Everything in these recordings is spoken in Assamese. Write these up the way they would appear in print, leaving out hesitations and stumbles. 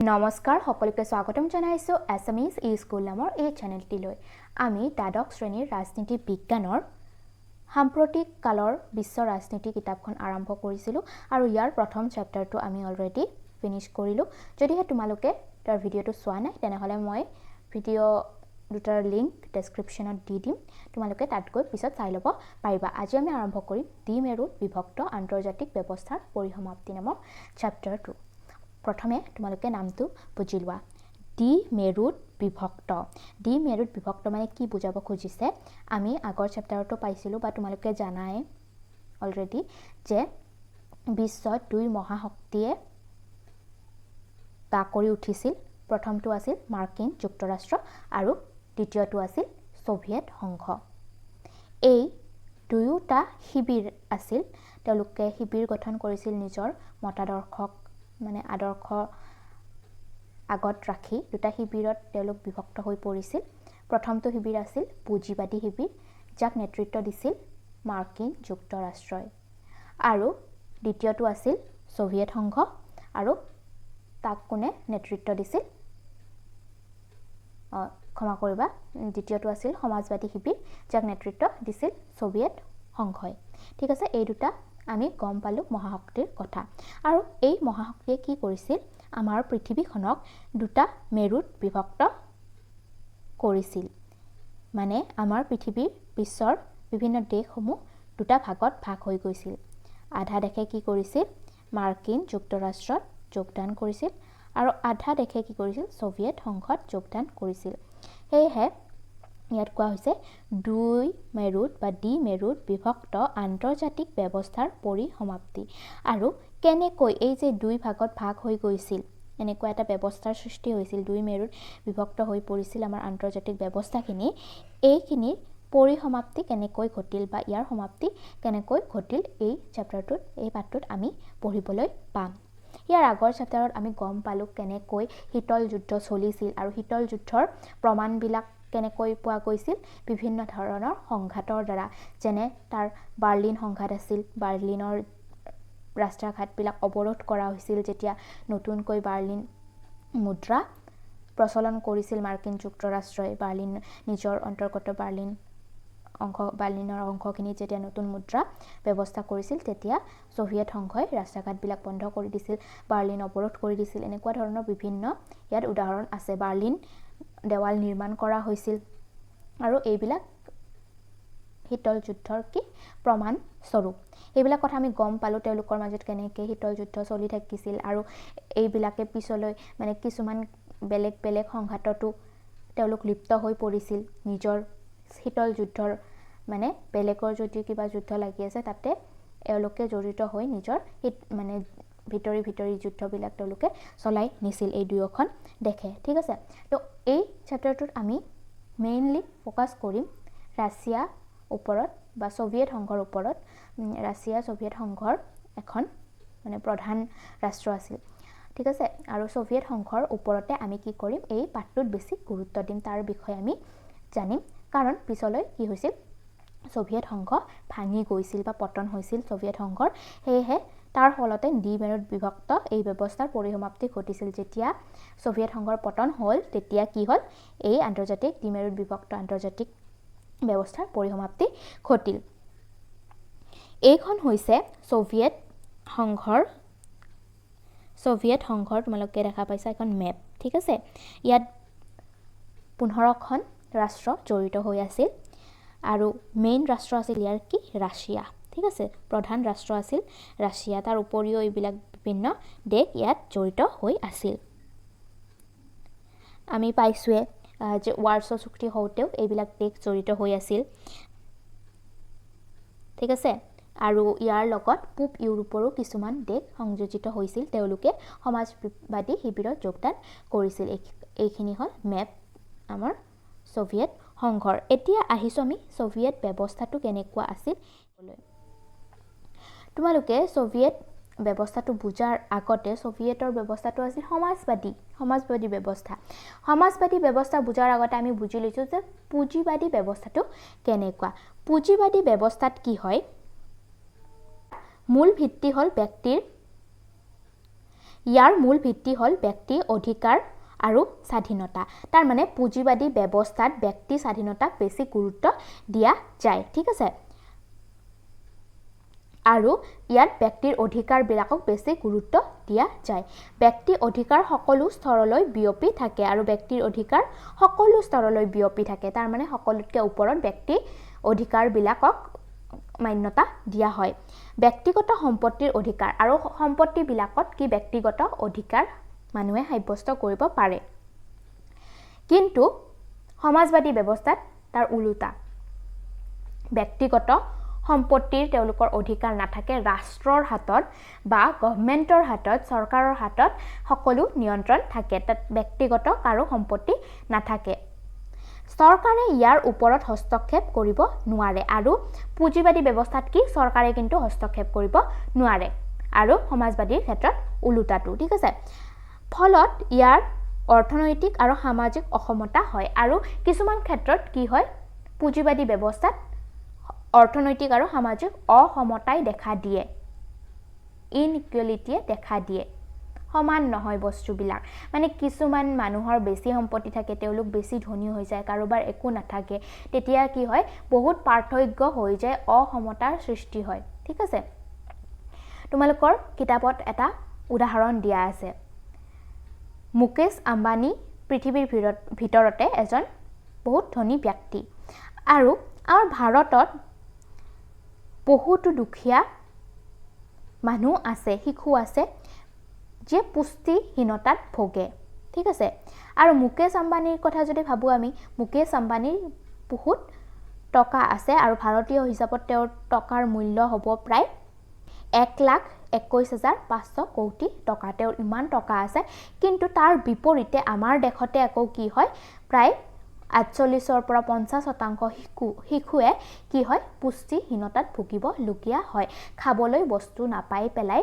নমস্কাৰ সকলোকে স্বাগতম জনাইছো এছএমইজ ই স্কুল নামৰ এই চেনেলটিলৈ আমি দ্বাদশ শ্ৰেণীৰ ৰাজনীতি বিজ্ঞানৰ সাম্প্ৰতিক কালৰ বিশ্ব ৰাজনীতি কিতাপখন আৰম্ভ কৰিছিলো আৰু ইয়াৰ প্ৰথম চেপ্টাৰটো আমি অলৰেডি ফিনিশ কৰিলো যদিহে তোমালোকে তাৰ ভিডিওটো চোৱা নাই তেনেহলে মই ভিডিও দুটাৰ লিংক ডেসক্ৰিপচনত দি দিম তোমালোকে তাত গৈ পিছত চাই ল'ব পাৰিবা আজি আমি আৰম্ভ কৰিম দ্বিমেৰুত বিভক্ত আন্তৰ্জাতিক ব্যৱস্থাৰ পৰিসমাপ্তি নামৰ চেপ্টাৰটো প্ৰথমে তোমালোকে নামটো বুজি লোৱা দ্বিমেৰুত বিভক্ত মানে কি বুজাব খুজিছে আমি আগৰ চেপ্টাৰটো পাইছিলো বা তোমালোকে জানাই অলৰেডি যে বিশ্বত দুই মহাশক্তিয়ে তা কৰি উঠিছিল প্ৰথমটো আছিল মাৰ্কিন যুক্তৰাষ্ট্ৰ আৰু দ্বিতীয়টো আছিল সোভিয়েট সংঘ এই দুয়োটা শিবিৰ আছিল তেওঁলোকে শিবিৰ গঠন কৰিছিল নিজৰ মতাদৰ্শক মানে আদৰ্শ আগত ৰাখি দুটা শিবিৰত তেওঁলোক বিভক্ত হৈ পৰিছিল প্ৰথমটো শিবিৰ আছিল পুঁজিবাদী শিবিৰ যাক নেতৃত্ব দিছিল মাৰ্কিন যুক্তৰাষ্ট্ৰই আৰু দ্বিতীয়টো আছিল সোভিয়েট সংঘ আৰু তাক কোনে নেতৃত্ব দিছিল ক্ষমা কৰিবা দ্বিতীয়টো আছিল সমাজবাদী শিবিৰ যাক নেতৃত্ব দিছিল সোভিয়েট সংঘই ঠিক আছে এই দুটা আমি গম পালো মহাশক্তিৰ কথা আৰু এই মহাশক্তিয়ে কি কৰিছিল আমাৰ পৃথিৱীখনক দুটা মেৰুত বিভক্ত কৰিছিল মানে আমাৰ পৃথিৱীৰ বিশ্বৰ বিভিন্ন দেশসমূহ দুটা ভাগত ভাগ হৈ গৈছিল আধা দেশে কি কৰিছিল মাৰ্কিন যুক্তৰাষ্ট্ৰত যোগদান কৰিছিল আৰু আধা দেশে কি কৰিছিল সোভিয়েট সংঘত যোগদান কৰিছিল সেয়েহে ইয়াত কোৱা হৈছে দুই মেৰুত বা দ্বিমেৰুত বিভক্ত আন্তৰ্জাতিক ব্যৱস্থাৰ পৰিসমাপ্তি আৰু কেনেকৈ এই যে দুই ভাগত ভাগ হৈ গৈছিল এনেকুৱা এটা ব্যৱস্থাৰ সৃষ্টি হৈছিল দুই মেৰুত বিভক্ত হৈ পৰিছিল আমাৰ আন্তৰ্জাতিক ব্যৱস্থাখিনি এইখিনিৰ পৰিসমাপ্তি কেনেকৈ ঘটিল বা ইয়াৰ সমাপ্তি কেনেকৈ ঘটিল এই চেপ্টাৰটোত এই পাঠটোত আমি পঢ়িবলৈ পাম ইয়াৰ আগৰ চেপ্টাৰত আমি গম পালো কেনেকৈ শীতল যুদ্ধ চলিছিল আৰু শীতল যুদ্ধৰ প্ৰমাণবিলাক কেনেকৈ পোৱা গৈছিল বিভিন্ন ধৰণৰ সংঘাতৰ দ্বাৰা যেনে তাৰ বাৰ্লিন সংঘাত আছিল বাৰ্লিনৰ ৰাস্তা ঘাটবিলাক অৱৰোধ কৰা হৈছিল যেতিয়া নতুনকৈ বাৰ্লিন মুদ্ৰা প্ৰচলন কৰিছিল মাৰ্কিন যুক্তৰাষ্ট্ৰই বাৰ্লিন নিজৰ অন্তৰ্গত বাৰ্লিনৰ অংশখিনি যেতিয়া নতুন মুদ্ৰা ব্যৱস্থা কৰিছিল তেতিয়া সোভিয়েট সংঘই ৰাস্তা ঘাটবিলাক বন্ধ কৰি দিছিল বাৰ্লিন অৱৰোধ কৰি দিছিল এনেকুৱা ধৰণৰ বিভিন্ন ইয়াত উদাহৰণ আছে বাৰ্লিন দেৱাল নিৰ্মাণ কৰা হৈছিল আৰু এইবিলাক শীতল যুদ্ধৰ কি প্ৰমাণ স্বৰূপ এইবিলাক কথা আমি গম পালো তেওঁলোকৰ মাজত কেনেকৈ শীতল যুদ্ধ চলি থাকিছিল আৰু এইবিলাকে পিছলৈ মানে কিছুমান বেলেগ বেলেগ সংঘাততো তেওঁলোক লিপ্ত হৈ পৰিছিল নিজৰ শীতল যুদ্ধৰ মানে বেলেগৰ যদি কিবা যুদ্ধ লাগি আছে তাতে এওঁলোকে জড়িত হৈ নিজৰ মানে ভিতৰি যুদ্ধবিলাক তেওঁলোকে চলাই নিছিল এই দুয়োখন দেখে ঠিক আছে তো এই চেপ্টাৰটোত আমি মেইনলি ফোকাস কৰিম ৰাছিয়া ওপৰত বা সোভিয়েট সংঘৰ ওপৰত ৰাছিয়া সোভিয়েট সংঘৰ এখন মানে প্ৰধান ৰাষ্ট্ৰ আছিল ঠিক আছে আৰু সোভিয়েট সংঘৰ ওপৰতে আমি কি কৰিম এই পাঠটোত বেছি গুৰুত্ব দিম তাৰ বিষয়ে আমি জানিম কাৰণ পিছলৈ কি হৈছিল সোভিয়েট সংঘ ভাঙি গৈছিল বা পতন হৈছিল সোভিয়েট সংঘৰ সেয়েহে তাৰ ফলতে দ্বিমেৰুত বিভক্ত এই ব্যৱস্থাৰ পৰিসমাপ্তি ঘটিছিল যেতিয়া সোভিয়েট সংঘৰ পতন হ'ল তেতিয়া কি হ'ল এই আন্তৰ্জাতিক দ্বিমেৰুত বিভক্ত আন্তৰ্জাতিক ব্যৱস্থাৰ পৰিসমাপ্তি ঘটিল এইখন হৈছে সোভিয়েট সংঘৰ তোমালোকে দেখা পাইছা এখন মেপ ঠিক আছে ইয়াত 15খন ৰাষ্ট্ৰ জড়িত হৈ আছিল আৰু মেইন ৰাষ্ট্ৰ আছিল ইয়াৰ কি ৰাছিয়া ঠিক আছে প্ৰধান ৰাষ্ট্ৰ আছিল ৰাছিয়া তাৰ উপৰিও এইবিলাক বিভিন্ন দেশ ইয়াত জড়িত হৈ আছিল আমি পাইছোৱে যে ৱাৰছ চুক্তি হওঁতেও এইবিলাক দেশ জড়িত হৈ আছিল ঠিক আছে আৰু ইয়াৰ লগত পূব ইউৰোপৰো কিছুমান দেশ সংযোজিত হৈছিল তেওঁলোকে সমাজবাদী শিবিৰত যোগদান কৰিছিল এইখিনি হ'ল মেপ আমাৰ সোভিয়েট সংঘৰ এতিয়া আহিছো আমি সোভিয়েট ব্যৱস্থাটো কেনেকুৱা আছিল তোমালোকে সোভিয়েট ব্যৱস্থাটো বুজাৰ আগতে সোভিয়েটৰ ব্যৱস্থাটো আছিল সমাজবাদী ব্যৱস্থা বুজাৰ আগতে আমি বুজি লৈছো যে পুঁজিবাদী ব্যৱস্থাটো কেনেকুৱা পুঁজিবাদী ব্যৱস্থাত কি হয় মূল ভিত্তি হ'ল ব্যক্তিৰ ইয়াৰ মূল ভিত্তি হ'ল ব্যক্তি অধিকাৰ আৰু স্বাধীনতা তাৰ মানে পুঁজিবাদী ব্যৱস্থাত ব্যক্তি স্বাধীনতাক বেছি গুৰুত্ব দিয়া যায় ঠিক আছে আৰু ইয়াত ব্যক্তিৰ অধিকাৰ বিলাকক বেছি গুৰুত্ব দিয়া যায় ব্যক্তি অধিকাৰ সকলো স্তৰলৈ বিয়পি থাকে আৰু ব্যক্তিৰ অধিকাৰ সকলো স্তৰলৈ বিয়পি থাকে তাৰ মানে সকলোতকৈ ওপৰত ব্যক্তি অধিকাৰ বিলাকক মান্যতা দিয়া হয় ব্যক্তিগত সম্পত্তিৰ অধিকাৰ আৰু সম্পত্তি বিলাকত কি ব্যক্তিগত অধিকাৰ মানুহে সাব্যস্ত কৰিব পাৰে কিন্তু সমাজবাদী ব্যৱস্থাত তাৰ উল্টা ব্যক্তিগত সম্পত্তিৰ তেওঁলোকৰ অধিকাৰ নাথাকে ৰাষ্ট্ৰৰ হাতত বা গভৰ্ণমেণ্টৰ হাতত চৰকাৰৰ হাতত সকলো নিয়ন্ত্ৰণ থাকে তাত ব্যক্তিগত কাৰো সম্পত্তি নাথাকে চৰকাৰে ইয়াৰ ওপৰত হস্তক্ষেপ কৰিব নোৱাৰে আৰু পুঁজিবাদী ব্যৱস্থাত কি চৰকাৰে কিন্তু হস্তক্ষেপ কৰিব নোৱাৰে আৰু সমাজবাদীৰ ক্ষেত্ৰত উল্টাটো ঠিক আছে ফলত ইয়াৰ অৰ্থনৈতিক আৰু সামাজিক অসমতা হয় আৰু কিছুমান ক্ষেত্ৰত কি হয় পুঁজিবাদী ব্যৱস্থাত অৰ্থনৈতিক আৰু সামাজিক অসমতাই দেখা দিয়ে ইনইকুৱেলিটিয়ে দেখা দিয়ে সমান নহয় বস্তুবিলাক মানে কিছুমান মানুহৰ বেছি সম্পত্তি থাকে তেওঁলোক বেছি ধনী হৈ যায় কাৰোবাৰ একো নাথাকে তেতিয়া কি হয় বহুত পাৰ্থক্য হৈ যায় অসমতাৰ সৃষ্টি হয় ঠিক আছে তোমালোকৰ কিতাপত এটা উদাহৰণ দিয়া আছে মুকেশ আম্বানী পৃথিৱীৰ ভিতৰতে এজন বহুত ধনী ব্যক্তি আৰু আমাৰ ভাৰতত বহুতো দুখীয়া মানুহ আছে শিশু আছে যে পুষ্টিহীনতাত ভোগে ঠিক আছে আৰু মুকেশ আম্বানীৰ কথা যদি ভাবো আমি মুকেশ আম্বানীৰ বহুত টকা আছে আৰু ভাৰতীয় হিচাপত তেওঁৰ টকাৰ মূল্য হ'ব প্ৰায় 1,21,500 কোটি টকা তেওঁৰ ইমান টকা আছে কিন্তু তাৰ বিপৰীতে আমাৰ দেশতে আকৌ কি হয় প্ৰায় 48 পৰা 50% শিশুৱে কি হয় পুষ্টিহীনতাত ভুগিব লগীয়া হয় খাবলৈ বস্তু নাপাই পেলাই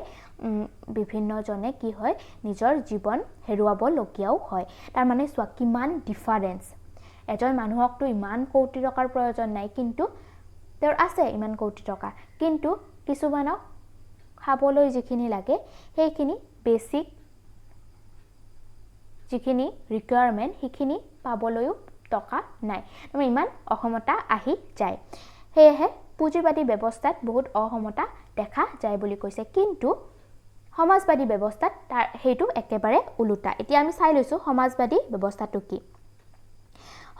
বিভিন্নজনে কি হয় নিজৰ জীৱন হেৰুৱাব লগীয়াও হয় তাৰ মানে চোৱা কিমান ডিফাৰেন্স এজন মানুহকটো ইমান কোটি টকাৰ প্ৰয়োজন নাই কিন্তু তেওঁৰ আছে ইমান কোটি টকা কিন্তু কিছুমানক খাবলৈ যিখিনি লাগে সেইখিনি বেসিক যিখিনি ৰিকুৱাৰমেন্ট সেইখিনি পাবলৈও টকা নাই মানে ইমান অসমতা আহি যায় হেহে পুঁজিবাদী ব্যৱস্থাত বহুত অসমতা দেখা যায় বুলি কৈছে কিন্তু সমাজবাদী ব্যৱস্থাত তাৰ হেতু একেবাৰে উল্টা এতিয়া আমি চাই লৈছো সমাজবাদী ব্যৱস্থাটো কি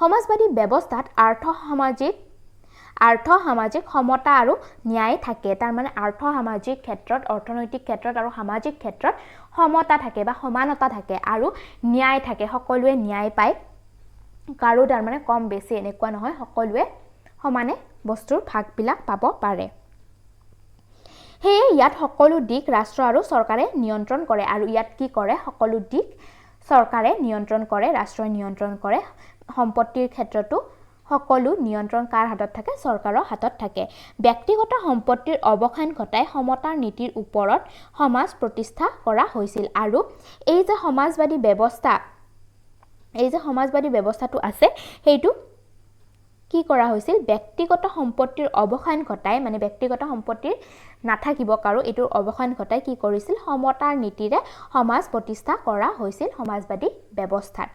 সমাজবাদী ব্যৱস্থাত আৰ্থ সামাজিক সমতা আৰু ন্যায় থাকে তাৰ মানে আৰ্থ সামাজিক ক্ষেত্ৰত অৰ্থনৈতিক ক্ষেত্ৰত আৰু সামাজিক ক্ষেত্ৰত সমতা থাকে বা সমানতা থাকে আৰু ন্যায় থাকে সকলোৱে ন্যায় পায় কাৰো তাৰ মানে কম বেছি এনেকুৱা নহয় সকলোৱে সমানে বস্তুৰ ভাগবিলাক পাব পাৰে হেয়ে ইয়াত সকলো দিক ৰাষ্ট্ৰ আৰু চৰকাৰে নিয়ন্ত্ৰণ কৰে আৰু ইয়াত কি কৰে সকলো দিক চৰকাৰে নিয়ন্ত্ৰণ কৰে ৰাষ্ট্ৰই নিয়ন্ত্ৰণ কৰে সম্পত্তিৰ ক্ষেত্ৰতো সকলো নিয়ন্ত্ৰণ কাৰ হাতত থাকে চৰকাৰৰ হাতত থাকে ব্যক্তিগত সম্পত্তিৰ অৱসান ঘটাই সমতাৰ নীতিৰ ওপৰত সমাজ প্ৰতিষ্ঠা কৰা হৈছিল আৰু এই যে সমাজবাদী ব্যৱস্থাটো আছে সেইটো কি কৰা হৈছিল ব্যক্তিগত সম্পত্তিৰ অৱসান ঘটাই মানে ব্যক্তিগত সম্পত্তিৰ নাথাকিব কাৰো এটোৰ অৱসান ঘটাই কি কৰিছিল সমতাৰ নীতিৰে সমাজ প্ৰতিষ্ঠা কৰা হৈছিল সমাজবাদী ব্যৱস্থাত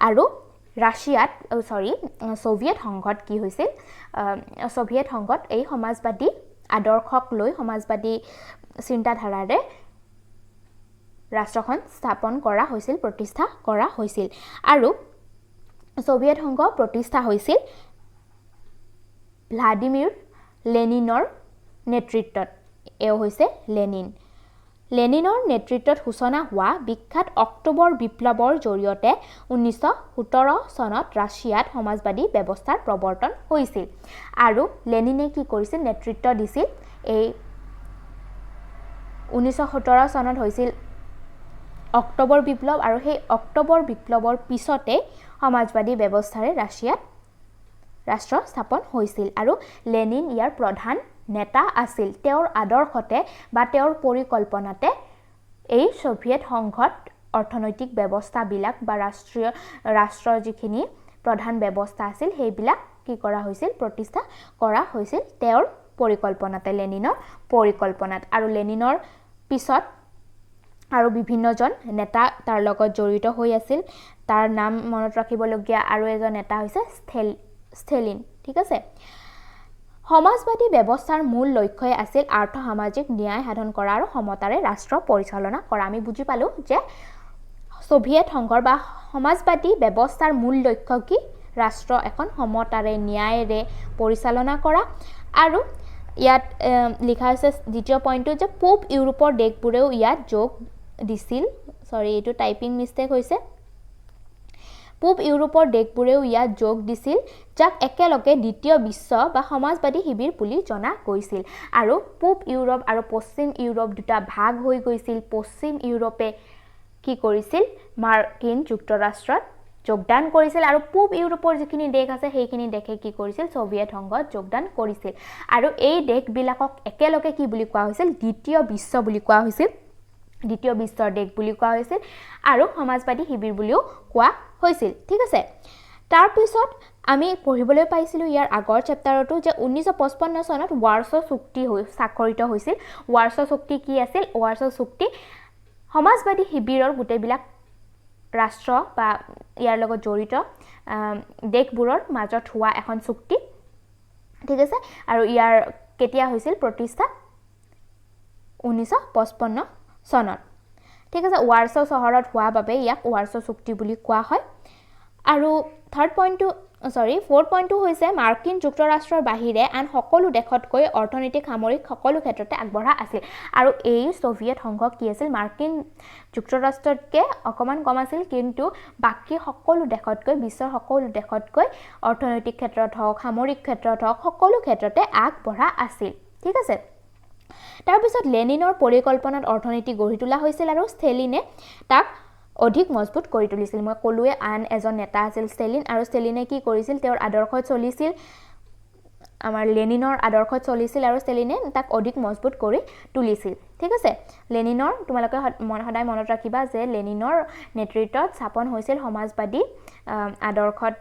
আৰু সোভিয়েট সংঘত কি হৈছিল সোভিয়েট সংঘত এই সমাজবাদী আদৰ্শক লৈ সমাজবাদী চিন্তাধাৰাৰে ৰাষ্ট্ৰখন স্থাপন কৰা হৈছিল প্ৰতিষ্ঠা কৰা হৈছিল আৰু সোভিয়েট সংঘ প্ৰতিষ্ঠা হৈছিল ভ্লাদিমিৰ লেনিনৰ নেতৃত্বত এও হৈছে লেনিনৰ নেতৃত্বত সূচনা হোৱা বিখ্যাত অক্টোবৰ বিপ্লৱৰ জৰিয়তে 1917 চনত ৰাছিয়াত সমাজবাদী ব্যৱস্থাৰ প্ৰৱৰ্তন হৈছিল আৰু লেনিনে কি কৰিছিল নেতৃত্ব দিছিল এই 1917 চনত হৈছিল অক্টোবৰ বিপ্লৱ আৰু সেই অক্টোবৰ বিপ্লৱৰ পিছতে সমাজবাদী ব্যৱস্থাৰে ৰাছিয়াত ৰাষ্ট্ৰ স্থাপন হৈছিল আৰু লেনিন ইয়াৰ প্ৰধান নেতা আছিল তেওঁৰ আদৰ্শতে বা তেওঁৰ পৰিকল্পনাতে এই সোভিয়েট সংঘত অৰ্থনৈতিক ব্যৱস্থাবিলাক বা ৰাষ্ট্ৰৰ যিখিনি প্ৰধান ব্যৱস্থা আছিল সেইবিলাক কি কৰা হৈছিল প্ৰতিষ্ঠা কৰা হৈছিল তেওঁৰ পৰিকল্পনাতে লেনিনৰ পৰিকল্পনাত আৰু লেনিনৰ পিছত আৰু বিভিন্নজন নেতা তাৰ লগত জড়িত হৈ আছিল তাৰ নাম মনত ৰাখিবলগীয়া আৰু এজন নেতা হৈছে ষ্টেলিন ঠিক আছে সমাজবাদী ব্যৱস্থাৰ মূল লক্ষ্যই আছিল আৰ্থ সামাজিক ন্যায় সাধন কৰা আৰু সমতাৰে ৰাষ্ট্ৰ পৰিচালনা কৰা আমি বুজি পালো যে সোভিয়েট সংঘৰ বা সমাজবাদী ব্যৱস্থাৰ মূল লক্ষ্য কি ৰাষ্ট্ৰ এখন সমতাৰে ন্যায়েৰে পৰিচালনা কৰা আৰু ইয়াত লিখা আছে দ্বিতীয় পইণ্টটো যে পূব ইউৰোপৰ দেশবোৰেও ইয়াত যোগ দিছিল সৰি এইটো টাইপিং মিষ্টেক হৈছে পূব ইউৰোপৰ দেশবোৰেও ইয়াত যোগ দিছিল যাক একেলগে দ্বিতীয় বিশ্ব বা সমাজবাদী শিবিৰ বুলি জনা গৈছিল আৰু পূব ইউৰোপ আৰু পশ্চিম ইউৰোপ দুটা ভাগ হৈ গৈছিল পশ্চিম ইউৰোপে কি কৰিছিল মাৰ্কিন যুক্তৰাষ্ট্ৰত যোগদান কৰিছিল আৰু পূব ইউৰোপৰ যিখিনি দেশ আছে সেইখিনি দেশে কি কৰিছিল সোভিয়েট সংঘত যোগদান কৰিছিল আৰু এই দেশবিলাকক একেলগে কি বুলি কোৱা হৈছিল দ্বিতীয় বিশ্ব বুলি কোৱা হৈছিল দ্বিতীয় বিশ্বৰ দেশ বুলি কোৱা হৈছিল আৰু সমাজবাদী শিবিৰ বুলিও কোৱা হৈছিল ঠিক আছে তাৰ পিছত আমি পঢ়িবলৈ পাইছিলো ইয়াৰ আগৰ চেপ্টাৰটো যে 1955 চনত ৱাৰ্ছ চুক্তি স্বাক্ষৰিত হৈছিল ৱাৰ্ছ চুক্তি কি আছিল ৱাৰ্ছ চুক্তি সমাজবাদী শিবিৰৰ গোটেইবিলাক ৰাষ্ট্ৰ বা ইয়াৰ লগত জড়িত দেশবোৰৰ মাজত হোৱা এখন চুক্তি ঠিক আছে আৰু ইয়াৰ কেতিয়া হৈছিল প্ৰতিষ্ঠা 1955 চনত ঠিক আছে ৱাৰ্ছ চহৰত হোৱা বাবে ইয়াক ৱাৰ্ছ চুক্তি বুলি কোৱা হয় আৰু ফ'ৰ্থ পইণ্টটো হৈছে মাৰ্কিন যুক্তৰাষ্ট্ৰৰ বাহিৰে আন সকলো দেশতকৈ অৰ্থনৈতিক সামৰিক সকলো ক্ষেত্ৰতে আগবঢ়া আছিল আৰু এই সোভিয়েট সংঘ কি আছিল মাৰ্কিন যুক্তৰাষ্ট্ৰতকৈ অকণমান কম আছিল কিন্তু বাকী সকলো দেশতকৈ বিশ্বৰ সকলো দেশতকৈ অৰ্থনৈতিক ক্ষেত্ৰত হওক সামৰিক ক্ষেত্ৰত হওক সকলো ক্ষেত্ৰতে আগবঢ়া আছিল ঠিক আছে তাৰপিছত লেনিনৰ পৰিকল্পনাত অৰ্থনীতি গঢ়ি তোলা হৈছিল আৰু ষ্টেলিনে তাক অধিক মজবুত কৰি তুলিছিল মই ক'লোৱে আন এজন নেতা আছিল ষ্টেলিন আৰু ষ্টেলিনে কি কৰিছিল তেওঁৰ আদৰ্শত চলিছিল আমাৰ লেনিনৰ আদৰ্শত চলিছিল আৰু ষ্টেলিনে তাক অধিক মজবুত কৰি তুলিছিল ঠিক আছে লেনিনৰ তোমালোকে সদায় মনত ৰাখিবা যে লেনিনৰ নেতৃত্বত স্থাপন হৈছিল সমাজবাদী আদৰ্শত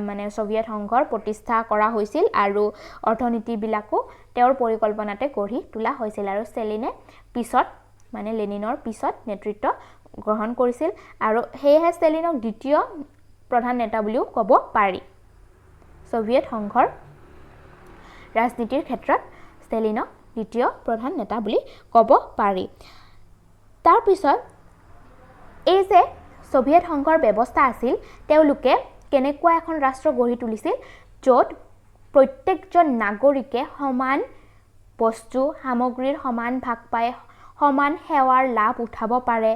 মানে সোভিয়েট সংঘৰ প্ৰতিষ্ঠা কৰা হৈছিল আৰু অৰ্থনীতিবিলাকো তেওঁৰ পৰিকল্পনাতে গঢ়ি তোলা হৈছিল আৰু ষ্টেলিনে পিছত মানে লেনিনৰ পিছত নেতৃত্ব গ্ৰহণ কৰিছিল আৰু সেয়েহে ষ্টেলিনক দ্বিতীয় প্ৰধান নেতা বুলিও ক'ব পাৰি সোভিয়েট সংঘৰ ৰাজনীতিৰ ক্ষেত্ৰত ষ্টেলিনক দ্বিতীয় প্ৰধান নেতা বুলি ক'ব পাৰি তাৰ পিছত এই যে সোভিয়েট সংঘৰ ব্যৱস্থা আছিল তেওঁলোকে কেনেকুৱা এখন ৰাষ্ট্ৰ গঢ়ি তুলিছিল য'ত প্ৰত্যেকজন নাগৰিকে সমান বস্তু সামগ্ৰীৰ সমান ভাগ পায় সমান সেৱাৰ লাভ উঠাব পাৰে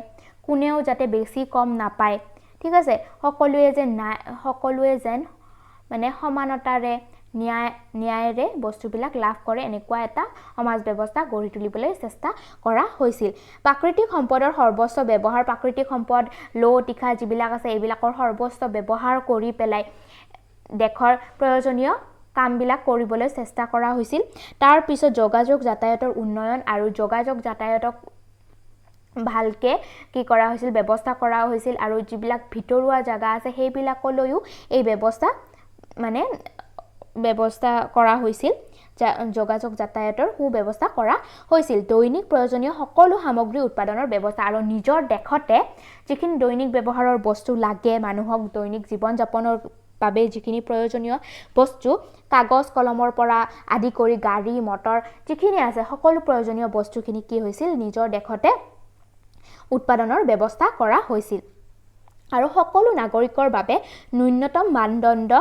কোনেও যাতে বেছি কম নাপায় ঠিক আছে সকলোৱে যেন মানে সমানতাৰে ন্যায়েৰে বস্তুবিলাক লাভ কৰে এনেকুৱা এটা সমাজ ব্যৱস্থা গঢ়ি তুলিবলৈ চেষ্টা কৰা হৈছিল প্ৰাকৃতিক সম্পদৰ সৰ্বস্ব ব্যৱহাৰ প্ৰাকৃতিক সম্পদ লৌতিখা যিবিলাক আছে এইবিলাকৰ সৰ্বস্ব ব্যৱহাৰ কৰি পেলাই দেশৰ প্ৰয়োজনীয় কামবিলাক কৰিবলৈ চেষ্টা কৰা হৈছিল তাৰ পিছত যোগাযোগ যাতায়াতৰ উন্নয়ন আৰু যোগাযোগ যাতায়াতক ভালকে কি কৰা হৈছিল ব্যৱস্থা কৰা হৈছিল আৰু যিবিলাক ভিতৰুৱা জায়গা আছে সেইবিলাকলৈও এই ব্যৱস্থা কৰা হৈছিল যোগাযোগ যাতায়াতৰ সুব্যৱস্থা কৰা হৈছিল দৈনিক প্ৰয়োজনীয় সকলো সামগ্ৰী উৎপাদনৰ ব্যৱস্থা আৰু নিজৰ দেশতে যিখিনি দৈনিক ব্যৱহাৰৰ বস্তু লাগে মানুহক দৈনিক জীৱন যাপনৰ বাবে যিখিনি প্ৰয়োজনীয় বস্তু কাগজ কলমৰ পৰা আদি কৰি গাড়ী মটৰ যিখিনি আছে সকলো প্ৰয়োজনীয় বস্তুখিনি কি হৈছিল নিজৰ দেশতে উৎপাদনৰ ব্যৱস্থা কৰা হৈছিল আৰু সকলো নাগৰিকৰ বাবে ন্যূনতম মানদণ্ড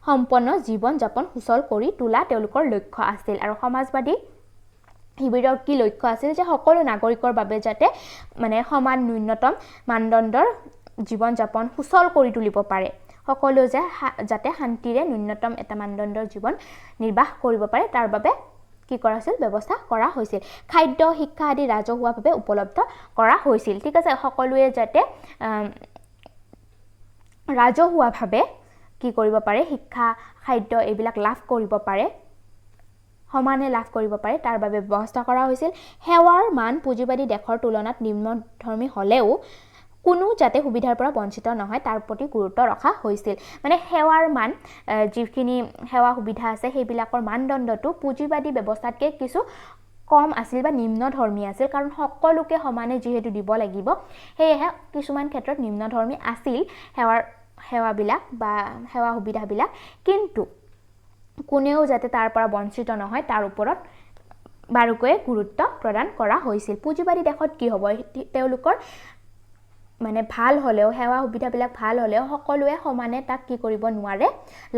সম্পন্ন জীৱন যাপন সুচল কৰি তোলা তেওঁলোকৰ লক্ষ্য আছিল আৰু সমাজবাদী শিবিৰৰ কি লক্ষ্য আছিল যে সকলো নাগৰিকৰ বাবে যাতে মানে সমান ন্যূনতম মানদণ্ডৰ জীৱন যাপন সুচল কৰি তুলিব পাৰে সকলো যাতে শান্তিৰে ন্যূনতম এটা মানদণ্ডৰ জীৱন নিৰ্বাহ কৰিব পাৰে তাৰ বাবে কি কৰা হৈছিল ব্যৱস্থা কৰা হৈছিল খাদ্য শিক্ষা আদি ৰাজহুৱাভাৱে উপলব্ধ কৰা হৈছিল ঠিক আছে সকলোৱে যাতে ৰাজহুৱাভাৱে কি কৰিব পাৰে শিক্ষা খাদ্য এইবিলাক লাভ কৰিব পাৰে সমানে লাভ কৰিব পাৰে তাৰ বাবে ব্যৱস্থা কৰা হৈছিল সেৱাৰ মান পুঁজিবাদী দেশৰ তুলনাত নিম্নধৰ্মী হ'লেও কোনো যাতে সুবিধাৰ পৰা বঞ্চিত নহয় তাৰ প্ৰতি গুৰুত্ব ৰখা হৈছিল মানে সেৱাৰ মান যিখিনি সেৱা সুবিধা আছে সেইবিলাকৰ মানদণ্ডটো পুঁজিবাদী ব্যৱস্থাতকৈ কিছু কম আছিল বা নিম্নধৰ্মী আছিল কাৰণ সকলোকে সমানে যেহেতু দিব লাগিব সেয়েহে কিছুমান ক্ষেত্ৰত নিম্নধৰ্মী আছিল সেৱাবিলাক বা সেৱা সুবিধাবিলাক কিন্তু কোনেও যাতে তাৰ পৰা বঞ্চিত নহয় তাৰ ওপৰত বাৰুকৈ গুৰুত্ব প্ৰদান কৰা হৈছিল পুঁজিবাদী দেশত কি হ'ব তেওঁলোকৰ মানে ভাল হলেও সেৱা সুবিধাবিলাক ভাল হলেও সকলোৱে সমানে তাক কি কৰিব নোৱাৰে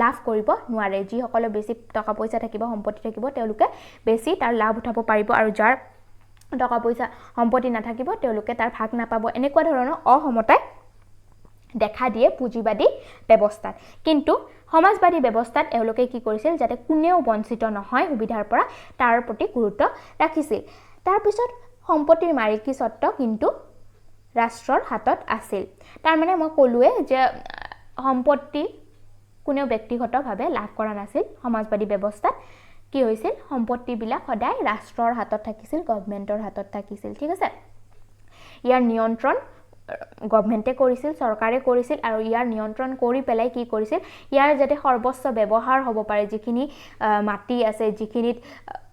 লাভ কৰিব নোৱাৰে যিসকলৰ বেছি টকা পইচা থাকিব সম্পত্তি থাকিব তেওঁলোকে বেছি তাৰ লাভ উঠাব পাৰিব আৰু যাৰ টকা পইচা সম্পত্তি নাথাকিব তেওঁলোকে তাৰ ভাগ নাপাব এনেকুৱা ধৰণৰ অসমতাই দেখা দিয়ে পুঁজিবাদী ব্যৱস্থাত কিন্তু সমাজবাদী ব্যৱস্থাত এওঁলোকে কি কৰিছিল যাতে কোনেও বঞ্চিত নহয় সুবিধাৰ পৰা তাৰ প্ৰতি গুৰুত্ব ৰাখিছিল তাৰ পিছত সম্পত্তিৰ মালিকী স্বত্ব কিন্তু ৰাষ্ট্ৰৰ হাতত আছিল তাৰ মানে মই ক'লোৱে যে সম্পত্তি কোনেও ব্যক্তিগতভাৱে লাভ কৰা নাছিল সমাজবাদী ব্যৱস্থাত কি হৈছিল সম্পত্তিবিলাক সদায় ৰাষ্ট্ৰৰ হাতত থাকিছিল গভৰ্ণমেণ্টৰ হাতত থাকিছিল ঠিক আছে ইয়াৰ নিয়ন্ত্ৰণ গভৰ্ণমেণ্টে কৰিছিল চৰকাৰে কৰিছিল আৰু ইয়াৰ নিয়ন্ত্ৰণ কৰি পেলাই কি কৰিছিল ইয়াৰ যাতে সৰ্বোচ্চ ব্যৱহাৰ হ'ব পাৰে যিখিনি মাটি আছে যিখিনিত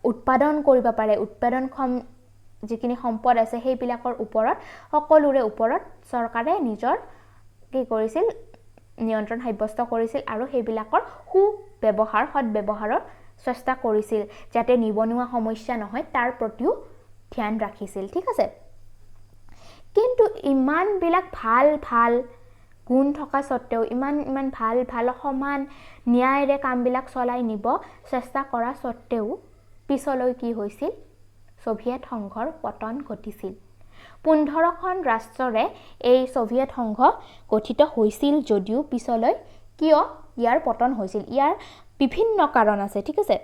উৎপাদন কৰিব পাৰে উৎপাদনক্ষম যিখিনি সম্পদ আছে সেইবিলাকৰ ওপৰত সকলোৰে ওপৰত চৰকাৰে নিজৰ কি কৰিছিল নিয়ন্ত্ৰণ সাব্যস্ত কৰিছিল আৰু সেইবিলাকৰ সুব্যৱহাৰ সৎব্যৱহাৰৰ চেষ্টা কৰিছিল যাতে নিবনুৱা সমস্যা নহয় তাৰ প্ৰতিও ধ্যান ৰাখিছিল ঠিক আছে কিন্তু ইমান বিলাক ভাল গুণ থকা সত্ত্বেও ইমান ভাল সমান ন্যায়ৰে কামবিলাক চলাই নিব চেষ্টা কৰা সত্ত্বেও পিছলৈ কি হৈছিল সোভিয়েট সংঘৰ পতন ঘটিছিল 15খন ৰাষ্ট্ৰৰে এই সোভিয়েট সংঘ গঠিত হৈছিল যদিও পিছলৈ কিয় ইয়াৰ পতন হৈছিল ইয়াৰ বিভিন্ন কাৰণ আছে ঠিক আছে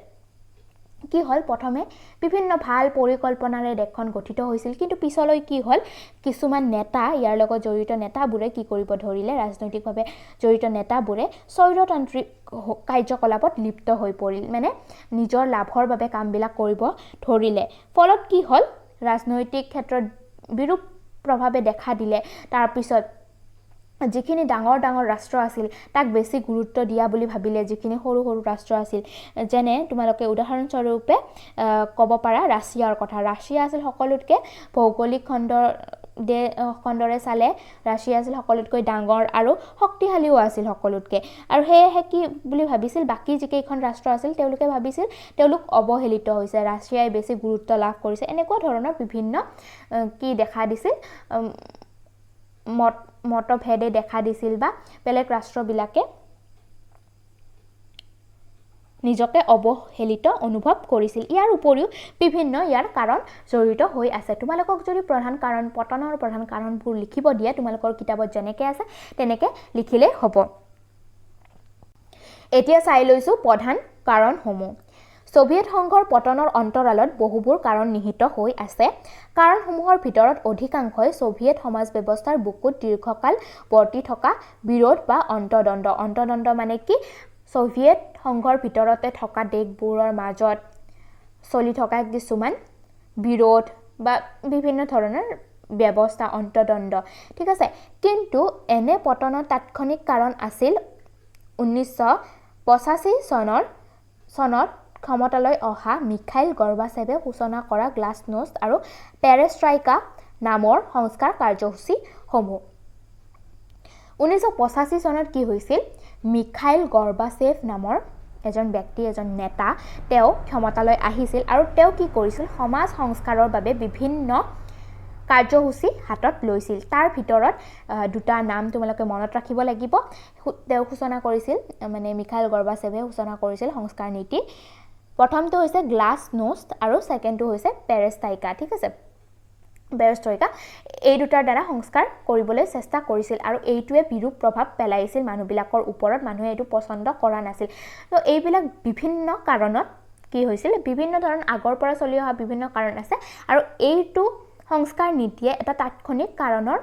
কি হল প্ৰথমে বিভিন্ন ভাল পৰিকল্পনাৰে দেশখন গঠিত হৈছিল কিন্তু পিছলৈ কি হল কিছুমান নেতা ইয়াৰ লগত জড়িত নেতাবোৰে কি কৰিব ধৰিলে ৰাজনৈতিকভাৱে জড়িত নেতাবোৰে স্বৈৰতান্ত্ৰিক কাৰ্যকলাপত লিপ্ত হৈ পৰিল মানে নিজৰ লাভৰ বাবে কামবিলাক কৰিব ধৰিলে ফলত কি হল ৰাজনৈতিক ক্ষেত্ৰত বিৰূপ প্ৰভাৱে দেখা দিলে তাৰ পিছত যিখিনি ডাঙৰ ৰাষ্ট্ৰ আছিল তাক বেছি গুৰুত্ব দিয়া বুলি ভাবিলে যিখিনি সৰু ৰাষ্ট্ৰ আছিল যেনে তোমালোকে উদাহৰণস্বৰূপে ক'ব পাৰা ৰাছিয়াৰ কথা ৰাছিয়া আছিল সকলোতকৈ ভৌগোলিক খণ্ডৰে চালে ৰাছিয়া আছিল সকলোতকৈ ডাঙৰ আৰু শক্তিশালীও আছিল সকলোতকৈ আৰু সেয়েহে কি বুলি ভাবিছিল বাকী যিকেইখন ৰাষ্ট্ৰ আছিল তেওঁলোকে ভাবিছিল তেওঁলোক অৱহেলিত হৈছে ৰাছিয়াই বেছি গুৰুত্ব লাভ কৰিছে এনেকুৱা ধৰণৰ বিভিন্ন কি দেখা দিছিল মতভেদে দেখা দিছিল বা বেলেগ ৰাষ্ট্ৰবিলাকে নিজকে অৱহেলিত অনুভৱ কৰিছিল ইয়াৰ উপৰিও বিভিন্ন ইয়াৰ কাৰণ জড়িত হৈ আছে তোমালোকক যদি পতনৰ প্ৰধান কাৰণবোৰ লিখিব দিয়ে তোমালোকৰ কিতাপত যেনেকে আছে তেনেকে লিখিলে হ'ব এতিয়া চাই লৈছো প্ৰধান কাৰণসমূহ সোভিয়েট সংঘৰ পতনৰ অন্তৰালত বহুবোৰ কাৰণ নিহিত হৈ আছে কাৰণসমূহৰ ভিতৰত অধিকাংশই সোভিয়েট সমাজ ব্যৱস্থাৰ বুকুত দীৰ্ঘকাল বৰ্তি থকা বিৰোধ বা অন্তদণ্ড মানে কি সোভিয়েট সংঘৰ ভিতৰতে থকা দেশবোৰৰ মাজত চলি থকা কিছুমান বিৰোধ বা বিভিন্ন ধৰণৰ ব্যৱস্থা অন্তদণ্ড ঠিক আছে কিন্তু এনে পতনৰ তাৎক্ষণিক কাৰণ আছিল 1985 চনত ক্ষমতালৈ অহা মিখাইল গৰ্বাচেভে সূচনা কৰা গ্লাছনোষ্ট আৰু পেৰেষ্ট্ৰাইকা নামৰ সংস্কাৰ কাৰ্যসূচীসমূহ 1985 চনত কি হৈছিল মিখাইল গৰ্বাচেভ নামৰ এজন ব্যক্তি এজন নেতা তেওঁ ক্ষমতালৈ আহিছিল আৰু তেওঁ কি কৰিছিল সমাজ সংস্কাৰৰ বাবে বিভিন্ন কাৰ্যসূচী হাতত লৈছিল তাৰ ভিতৰত দুটা নাম তোমালোকে মনত ৰাখিব লাগিব তেওঁ সূচনা কৰিছিল মানে মিখাইল গৰ্বাচেভে সূচনা কৰিছিল সংস্কাৰ নীতি প্ৰথমটো হৈছে গ্লাছনোষ্ট আৰু সেকেন্ডটো হৈছে পেৰেষ্ট্ৰাইকা ঠিক আছে পেৰেষ্ট্ৰাইকা এই দুটাৰ দ্বাৰা সংস্কাৰ কৰিবলৈ চেষ্টা কৰিছিল আৰু এইটোৱে বিৰূপ প্ৰভাৱ পেলাইছিল মানুহবিলাকৰ ওপৰত মানুহে এইটো পছন্দ কৰা নাছিল তো এইবিলাক বিভিন্ন কাৰণত কি হৈছিল বিভিন্ন ধৰণৰ আগৰ পৰা চলি অহা বিভিন্ন কাৰণ আছে আৰু এইটো সংস্কাৰ নীতিয়ে এটা তাৎক্ষণিক কাৰণৰ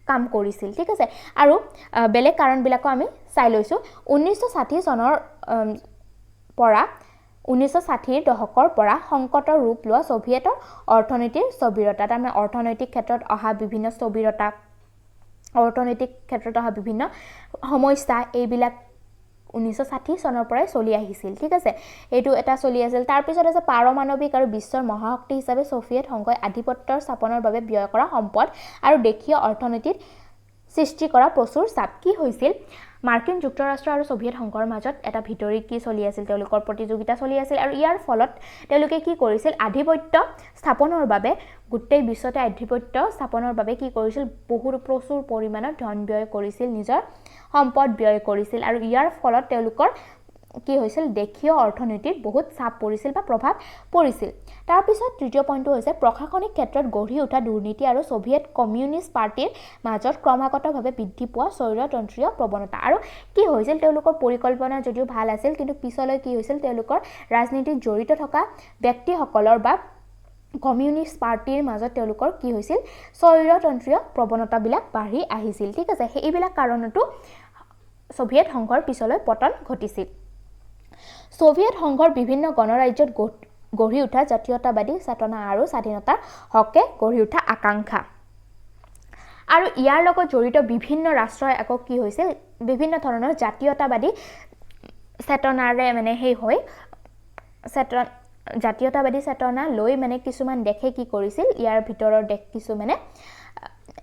কাম কৰিছিল ঠিক আছে আৰু বেলেগ কাৰণবিলাকো আমি চাই লৈছো 1960 চনৰ পৰা 1960ৰ দশকৰ পৰা সংকটৰ ৰূপ লোৱা সোভিয়েটৰ অৰ্থনীতিৰ স্থবিৰতা তাৰমানে অৰ্থনৈতিক ক্ষেত্ৰত অহা বিভিন্ন স্থবিৰতা অৰ্থনৈতিক ক্ষেত্ৰত অহা বিভিন্ন সমস্যা এইবিলাক 1960 চনৰ পৰাই চলি আহিছিল ঠিক আছে এইটো এটা চলি আছিল তাৰ পিছত আছে পাৰমাণৱিক আৰু বিশ্বৰ মহাশক্তি হিচাপে সোভিয়েট সংঘই আধিপত্যৰ স্থাপনৰ বাবে ব্যয় কৰা সম্পদ আৰু দেশীয় অৰ্থনীতিত সৃষ্টি কৰা প্ৰচুৰ চাপ কি হৈছিল মাৰ্কিন যুক্তৰাষ্ট্ৰ আৰু সোভিয়েট সংঘৰ মাজত এটা ভিতৰি কি চলি আছিল তেওঁলোকৰ প্ৰতিযোগিতা চলি আছিল আৰু ইয়াৰ ফলত তেওঁলোকে কি কৰিছিল আধিপত্য স্থাপনৰ বাবে গোটেই বিশ্বতে আধিপত্য স্থাপনৰ বাবে কি কৰিছিল বহুত প্ৰচুৰ পৰিমাণৰ ধন ব্যয় কৰিছিল নিজৰ সম্পদ ব্যয় কৰিছিল আৰু ইয়াৰ ফলত তেওঁলোকৰ কি হৈছিল দেশীয় অৰ্থনীতিত বহুত চাপ পৰিছিল বা প্ৰভাৱ পৰিছিল তাৰ পিছত তৃতীয় পইণ্টটো হৈছে প্ৰশাসনিক ক্ষেত্ৰত গঢ়ি উঠা দুৰ্নীতি আৰু সোভিয়েট কমিউনিষ্ট পাৰ্টিৰ মাজত ক্ৰমাগতভাৱে বৃদ্ধি পোৱা স্বৈৰতন্ত্ৰীয় প্ৰৱণতা আৰু কি হৈছিল তেওঁলোকৰ পৰিকল্পনা যদিও ভাল আছিল কিন্তু পিছলৈ কি হৈছিল তেওঁলোকৰ ৰাজনীতিত জড়িত থকা ব্যক্তিসকলৰ বা কমিউনিষ্ট পাৰ্টিৰ মাজত তেওঁলোকৰ কি হৈছিল স্বৈৰতন্ত্ৰীয় প্ৰৱণতাবিলাক বাঢ়ি আহিছিল ঠিক আছে এইবিলাক কাৰণতো সোভিয়েট সংঘৰ পিছলৈ পতন ঘটিছিল সোভিয়েট সংঘৰ বিভিন্ন গণৰাজ্যত গঢ়ি উঠা জাতীয়তাবাদী চেতনা আৰু স্বাধীনতাৰ হকে গঢ়ি উঠা আকাংক্ষা আৰু ইয়াৰ লগত জড়িত বিভিন্ন ৰাষ্ট্ৰই আকৌ কি হৈছিল বিভিন্ন ধৰণৰ জাতীয়তাবাদী চেতনাৰে মানে হেই হয় জাতীয়তাবাদী চেতনা লৈ মানে কিছুমান দেশে কি কৰিছিল ইয়াৰ ভিতৰৰ দেশ কিছু মানে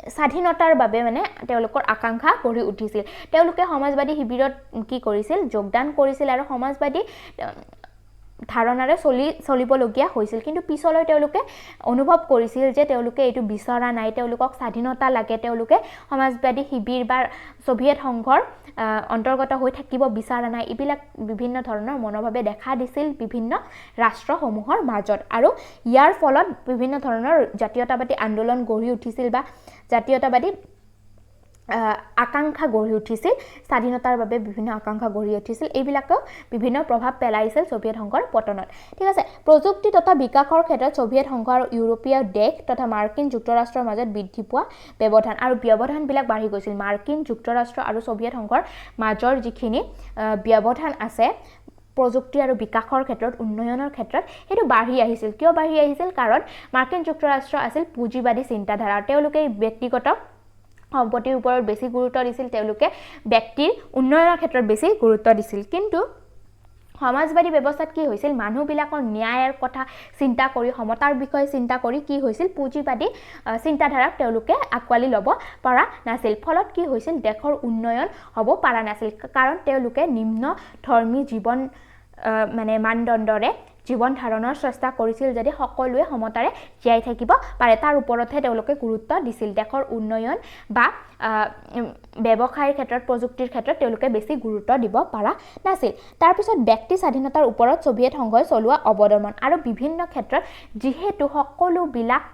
স্বাধীনতাৰ বাবে মানে তেওঁলোকৰ আকাংক্ষা গঢ়ি উঠিছিল তেওঁলোকে সমাজবাদী শিবিৰত কি কৰিছিল যোগদান কৰিছিল আৰু সমাজবাদী ধাৰণাৰে চলিবলগীয়া হৈছিল কিন্তু পিছলৈ তেওঁলোকে অনুভৱ কৰিছিল যে তেওঁলোকে এইটো বিচৰা নাই তেওঁলোকক স্বাধীনতা লাগে তেওঁলোকে সমাজবাদী শিবিৰ বা সোভিয়েট সংঘৰ অন্তৰ্গত হৈ থাকিব বিচৰা নাই এইবিলাক বিভিন্ন ধৰণৰ মনোভাৱে দেখা দিছিল বিভিন্ন ৰাষ্ট্ৰসমূহৰ মাজত আৰু ইয়াৰ ফলত বিভিন্ন ধৰণৰ জাতীয়তাবাদী আন্দোলন গঢ়ি উঠিছিল বা জাতীয়তাবাদী আকাংক্ষা গঢ়ি উঠিছিল স্বাধীনতাৰ বাবে বিভিন্ন আকাংক্ষা গঢ়ি উঠিছিল এইবিলাকেও বিভিন্ন প্ৰভাৱ পেলাইছিল সোভিয়েট সংঘৰ পতনত ঠিক আছে প্ৰযুক্তি তথা বিকাশৰ ক্ষেত্ৰত সোভিয়েট সংঘ আৰু ইউৰোপীয় দেশ তথা মাৰ্কিন যুক্তৰাষ্ট্ৰৰ মাজত বৃদ্ধি পোৱা ব্যৱধান আৰু ব্যৱধানবিলাক বাঢ়ি গৈছিল মাৰ্কিন যুক্তৰাষ্ট্ৰ আৰু সোভিয়েট সংঘৰ মাজৰ যিখিনি ব্যৱধান আছে প্ৰযুক্তি আৰু বিকাশৰ ক্ষেত্ৰত উন্নয়নৰ ক্ষেত্ৰত সেইটো বাঢ়ি আহিছিল কিয় বাঢ়ি আহিছিল কাৰণ মাৰ্কিন যুক্তৰাষ্ট্ৰ আছিল পুঁজিবাদী চিন্তাধাৰা তেওঁলোকে ব্যক্তিগত সম্পত্তিৰ ওপৰত বেছি গুৰুত্ব দিছিল তেওঁলোকে ব্যক্তিৰ উন্নয়নৰ ক্ষেত্ৰত বেছি গুৰুত্ব দিছিল কিন্তু সমাজবাদী ব্যৱস্থাত কি হৈছিল মানুহবিলাকৰ ন্যায়ৰ কথা চিন্তা কৰি সমতাৰ বিষয়ে চিন্তা কৰি কি হৈছিল পুঁজিবাদী চিন্তাধাৰাক তেওঁলোকে আকোৱালি ল'ব পৰা নাছিল ফলত কি হৈছিল দেশৰ উন্নয়ন হ'ব পৰা নাছিল কাৰণ তেওঁলোকে নিম্ন ধৰ্মী জীৱন মানে মানদণ্ডৰে জীৱন ধাৰণৰ চেষ্টা কৰিছিল যদি সকলোৱে সমতাৰে জীয়াই থাকিব পাৰে তাৰ ওপৰতহে তেওঁলোকে গুৰুত্ব দিছিল দেশৰ উন্নয়ন বা ব্যৱসায়ৰ ক্ষেত্ৰত প্ৰযুক্তিৰ ক্ষেত্ৰত তেওঁলোকে বেছি গুৰুত্ব দিব পৰা নাছিল তাৰ পিছত ব্যক্তি স্বাধীনতাৰ ওপৰত সোভিয়েট সংঘই চলোৱা অৱদমন আৰু বিভিন্ন ক্ষেত্ৰত যিহেতু সকলোবিলাক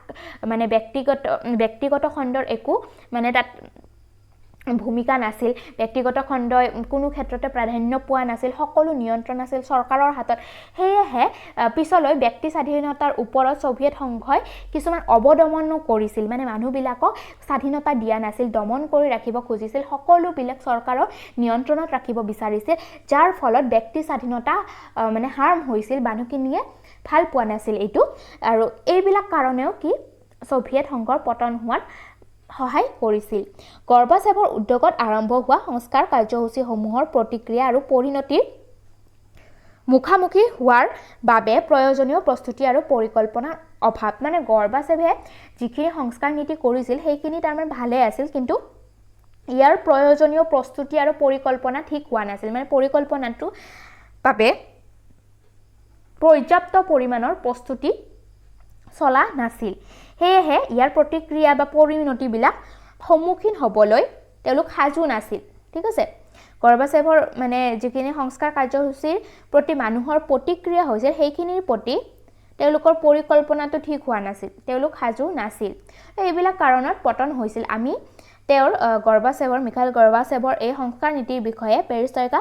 মানে ব্যক্তিগত খণ্ডৰ একো মানে তাত ভূমিকা নাছিল ব্যক্তিগত খণ্ডই কোনো ক্ষেত্ৰতে প্ৰাধান্য পোৱা নাছিল সকলো নিয়ন্ত্ৰণ আছিল চৰকাৰৰ হাতত সেয়েহে পিছলৈ ব্যক্তি স্বাধীনতাৰ ওপৰত সোভিয়েট সংঘই কিছুমান অৱদমনো কৰিছিল মানে মানুহবিলাকক স্বাধীনতা দিয়া নাছিল দমন কৰি ৰাখিব খুজিছিল সকলোবিলাক চৰকাৰৰ নিয়ন্ত্ৰণত ৰাখিব বিচাৰিছিল যাৰ ফলত ব্যক্তি স্বাধীনতা মানে হাৰ্ম হৈছিল মানুহখিনিয়ে ভাল পোৱা নাছিল এইটো আৰু এইবিলাক কাৰণেও কি সোভিয়েট সংঘৰ পতন হোৱাত সহায় কৰিছিল গৰ্বাচেভৰ উদ্যোগত আৰম্ভ হোৱা সংস্কাৰ কাৰ্যসূচীসমূহৰ প্ৰতিক্ৰিয়া আৰু পৰিণতিৰ মুখামুখি হোৱাৰ বাবে প্ৰয়োজনীয় প্ৰস্তুতি আৰু পৰিকল্পনাৰ অভাৱ মানে গৰ্বাচেভে যিখিনি সংস্কাৰ নীতি কৰিছিল সেইখিনি তাৰমানে ভালে আছিল কিন্তু ইয়াৰ প্ৰয়োজনীয় প্ৰস্তুতি আৰু পৰিকল্পনা ঠিক হোৱা নাছিল মানে পৰিকল্পনাটো বাবে পৰ্যাপ্ত পৰিমাণৰ প্ৰস্তুতি চলা নাছিল সেয়েহে ইয়াৰ প্ৰতিক্ৰিয়া বা পৰিণতিবিলাক সন্মুখীন হ'বলৈ তেওঁলোক সাজু নাছিল ঠিক আছে গৰ্বাচেভৰ মানে যিখিনি সংস্কাৰ কাৰ্যসূচীৰ প্ৰতি মানুহৰ প্ৰতিক্ৰিয়া হৈছিল সেইখিনিৰ প্ৰতি তেওঁলোকৰ পৰিকল্পনাটো ঠিক হোৱা নাছিল তেওঁলোক সাজু নাছিল এইবিলাক কাৰণত পতন হৈছিল আমি তেওঁৰ মিখাইল গৰ্বাচেভৰ এই সংস্কাৰ নীতিৰ বিষয়ে পেৰিষ্ট্ৰইকা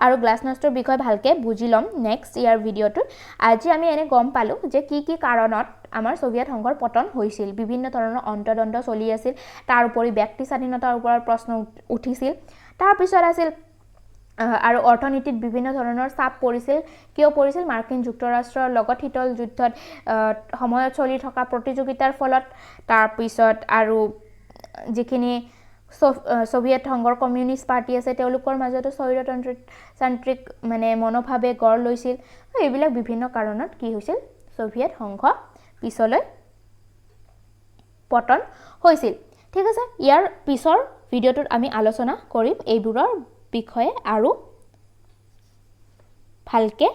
আৰু গ্লাছনষ্টৰ বিষয়ে ভালকে বুজি ল'ম নেক্সট ইয়াৰ ভিডিঅ'টোত আজি আমি এনে গম পালোঁ যে কি কাৰণত আমাৰ সোভিয়েট সংঘৰ পতন হৈছিল বিভিন্ন ধৰণৰ অন্তৰ্দ্বন্দ্ব চলি আছিল তাৰ উপৰি ব্যক্তি স্বাধীনতাৰ ওপৰত প্ৰশ্ন উঠিছিল তাৰ পিছত আছিল আৰু অৰ্থনীতিত বিভিন্ন ধৰণৰ চাপ পৰিছিল কিয় পৰিছিল মাৰ্কিন যুক্তৰাষ্ট্ৰৰ লগত শীতল যুদ্ধত সময়ত চলি থকা প্ৰতিযোগিতাৰ ফলত তাৰ পিছত আৰু যিখিনি সোভিয়েট সংঘৰ কমিউনিষ্ট পাৰ্টি আছে তেওঁলোকৰ মাজতো স্বৈৰতন্ত্ৰিক মানে মনোভাৱে গঢ় লৈছিল এইবিলাক বিভিন্ন কাৰণত কি হৈছিল সোভিয়েট সংঘ পিছলৈ পতন হৈছিল ঠিক আছে ইয়াৰ পিছৰ ভিডিঅটোত আমি আলোচনা কৰিম এইবোৰৰ বিষয়ে আৰু ভালকে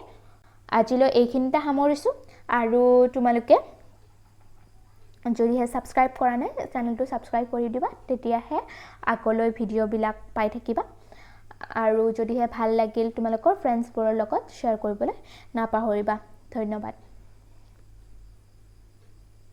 আজিলৈ এইখিনিতে সামৰিছো আৰু তোমালোকে যদিহে সাবস্ক্ৰাইব কৰা নাই চেনেলটো সাবস্ক্ৰাইব কৰি দিবা তেতিয়াহে আগলৈ ভিডিঅ'বিলাক পাই থাকিবা আৰু যদিহে ভাল লাগিল তোমালোকৰ ফ্ৰেণ্ডছবোৰৰ লগত শ্বেয়াৰ কৰিবলৈ নাপাহৰিবা ধন্যবাদ